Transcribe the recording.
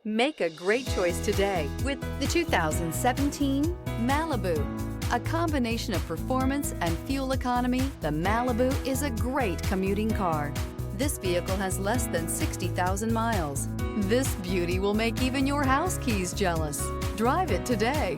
Make a great choice today with the 2017 Malibu. A combination of performance and fuel economy, the Malibu is a great commuting car. This vehicle has less than 60,000 miles. This beauty will make even your house keys jealous. Drive it today.